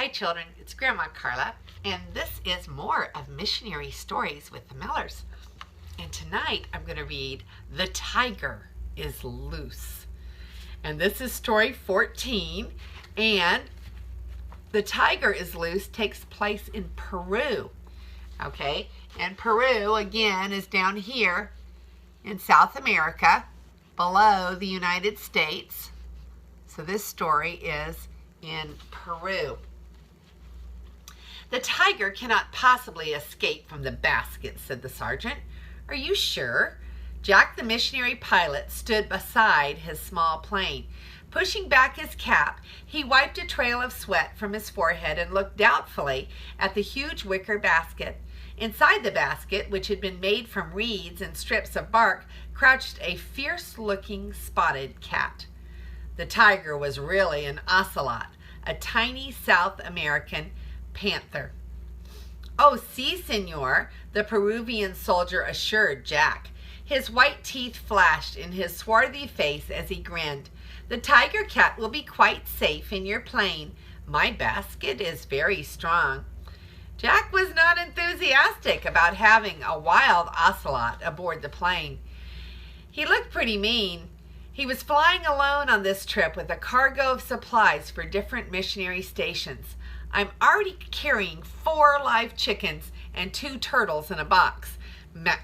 Hi children, it's Grandma Carla, and this is more of Missionary Stories with the Millers. And tonight I'm going to read The Tiger is Loose. And this is story 14, and The Tiger is Loose takes place in Peru. Okay, and Peru again is down here in South America, below the United States. So this story is in Peru. The tiger cannot possibly escape from the basket, said the sergeant. Are you sure? Jack, the missionary pilot, stood beside his small plane. Pushing back his cap, he wiped a trail of sweat from his forehead and looked doubtfully at the huge wicker basket. Inside the basket, which had been made from reeds and strips of bark, crouched a fierce-looking spotted cat. The tiger was really an ocelot, a tiny South American panther. Oh, si, senor, the Peruvian soldier assured Jack. His white teeth flashed in his swarthy face as he grinned. The tiger cat will be quite safe in your plane. My basket is very strong. Jack was not enthusiastic about having a wild ocelot aboard the plane. He looked pretty mean. He was flying alone on this trip with a cargo of supplies for different missionary stations. I'm already carrying 4 live chickens and 2 turtles in a box,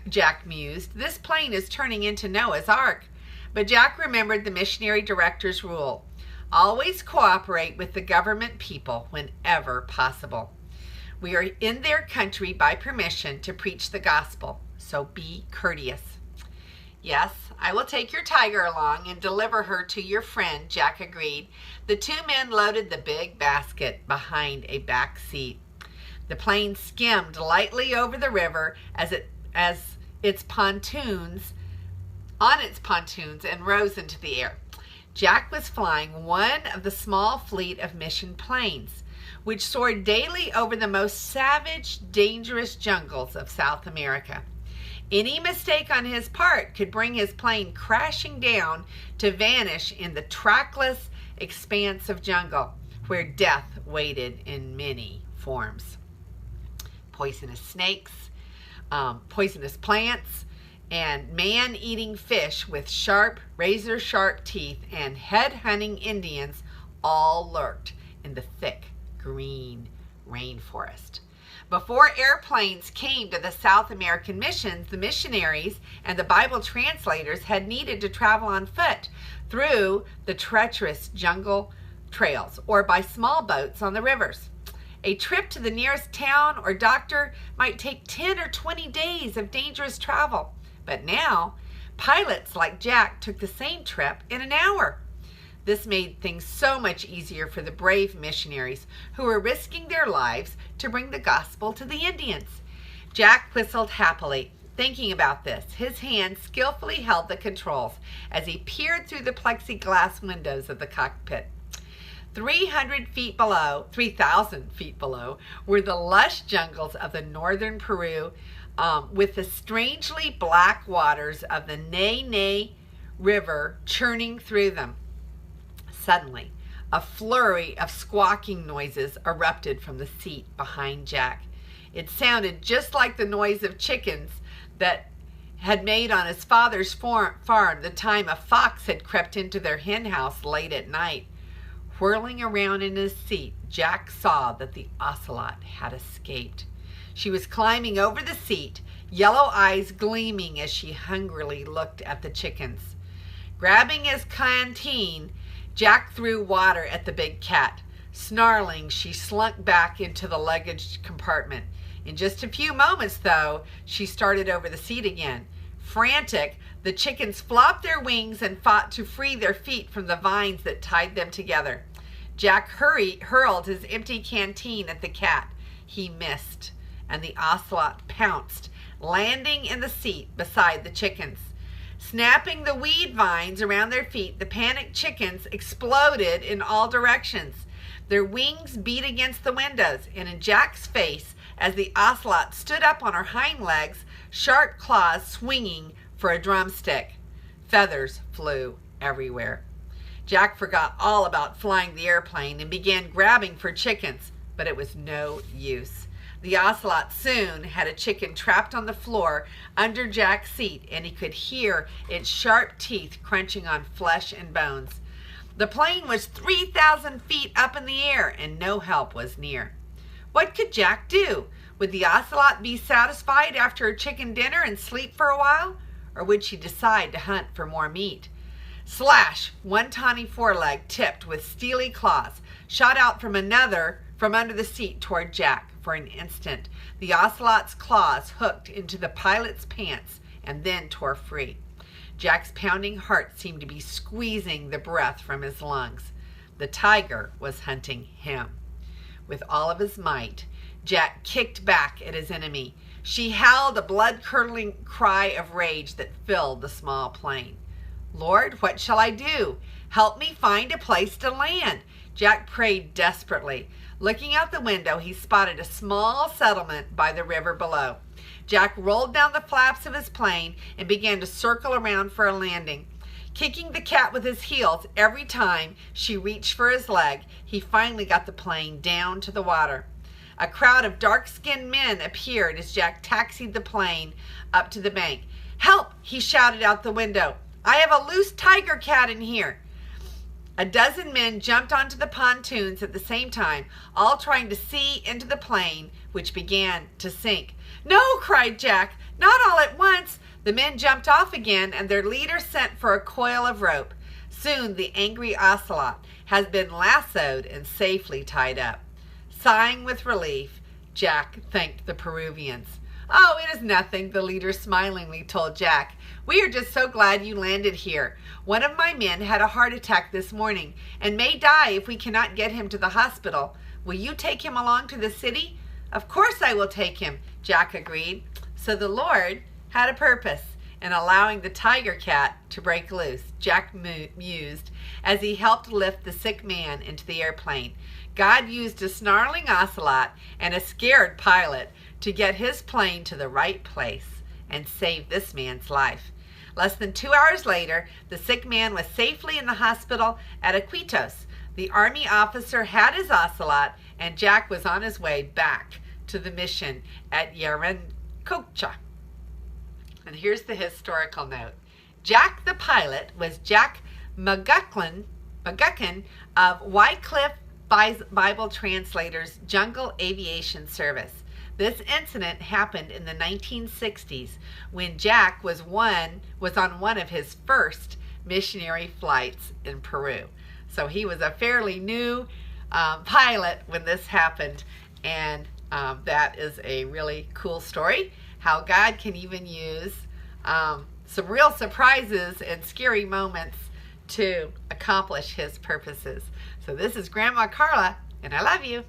Jack mused. This plane is turning into Noah's Ark. But Jack remembered the missionary director's rule. Always cooperate with the government people whenever possible. We are in their country by permission to preach the gospel, so be courteous. Yes, I will take your tiger along and deliver her to your friend, Jack agreed. The 2 men loaded the big basket behind a back seat. The plane skimmed lightly over the river on its pontoons and rose into the air. Jack was flying one of the small fleet of mission planes, which soared daily over the most savage, dangerous jungles of South America. Any mistake on his part could bring his plane crashing down to vanish in the trackless expanse of jungle, where death waited in many forms. Poisonous snakes, poisonous plants, and man-eating fish with sharp, razor-sharp teeth and head-hunting Indians all lurked in the thick green rainforest. Before airplanes came to the South American missions, the missionaries and the Bible translators had needed to travel on foot through the treacherous jungle trails or by small boats on the rivers. A trip to the nearest town or doctor might take 10 or 20 days of dangerous travel. But now, pilots like Jack took the same trip in an hour. This made things so much easier for the brave missionaries who were risking their lives to bring the gospel to the Indians. Jack whistled happily, thinking about this. His hand skillfully held the controls as he peered through the plexiglass windows of the cockpit. 3,000 feet below were the lush jungles of the northern Peru, with the strangely black waters of the Nay River churning through them. Suddenly, a flurry of squawking noises erupted from the seat behind Jack. It sounded just like the noise of chickens that had made on his father's farm the time a fox had crept into their hen house late at night. Whirling around in his seat, Jack saw that the ocelot had escaped. She was climbing over the seat, yellow eyes gleaming as she hungrily looked at the chickens. Grabbing his canteen, Jack threw water at the big cat. Snarling, she slunk back into the luggage compartment. In just a few moments, though, she started over the seat again. Frantic, the chickens flopped their wings and fought to free their feet from the vines that tied them together. Jack hurled his empty canteen at the cat. He missed, and the ocelot pounced, landing in the seat beside the chickens. Snapping the weed vines around their feet, the panicked chickens exploded in all directions. Their wings beat against the windows, and in Jack's face, as the ocelot stood up on her hind legs, sharp claws swinging for a drumstick. Feathers flew everywhere. Jack forgot all about flying the airplane and began grabbing for chickens. but it was no use. The ocelot soon had a chicken trapped on the floor under Jack's seat, and he could hear its sharp teeth crunching on flesh and bones. The plane was 3,000 feet up in the air, and no help was near. What could Jack do? Would the ocelot be satisfied after her chicken dinner and sleep for a while? Or would she decide to hunt for more meat? Slash! One tawny foreleg, tipped with steely claws, shot out from under the seat toward Jack. For an instant, the ocelot's claws hooked into the pilot's pants and then tore free. Jack's pounding heart seemed to be squeezing the breath from his lungs. The tiger was hunting him. With all of his might, Jack kicked back at his enemy. She howled a blood-curdling cry of rage that filled the small plane. Lord, what shall I do? Help me find a place to land. Jack prayed desperately. Looking out the window, he spotted a small settlement by the river below. Jack rolled down the flaps of his plane and began to circle around for a landing. Kicking the cat with his heels every time she reached for his leg, he finally got the plane down to the water. A crowd of dark-skinned men appeared as Jack taxied the plane up to the bank. "Help!" he shouted out the window. "I have a loose tiger cat in here." A dozen men jumped onto the pontoons at the same time, all trying to see into the plane, which began to sink. "No!" cried Jack. "Not all at once!" The men jumped off again, and their leader sent for a coil of rope. Soon the angry ocelot had been lassoed and safely tied up. Sighing with relief, Jack thanked the Peruvians. "Oh, it is nothing," the leader smilingly told Jack. "We are just so glad you landed here. One of my men had a heart attack this morning and may die if we cannot get him to the hospital. Will you take him along to the city?" "Of course I will take him," Jack agreed. So the Lord had a purpose in allowing the tiger cat to break loose, Jack mused, as he helped lift the sick man into the airplane. God used a snarling ocelot and a scared pilot to get his plane to the right place and save this man's life. Less than 2 hours later, the sick man was safely in the hospital at Iquitos. The army officer had his ocelot, and Jack was on his way back to the mission at Yarencocha. And here's the historical note. Jack the pilot was Jack McGuckin of Wycliffe Bible Translators Jungle Aviation Service. This incident happened in the 1960s when Jack was on one of his first missionary flights in Peru. So he was a fairly new pilot when this happened, and that is a really cool story, how God can even use some real surprises and scary moments to accomplish his purposes. So this is Grandma Carla, and I love you.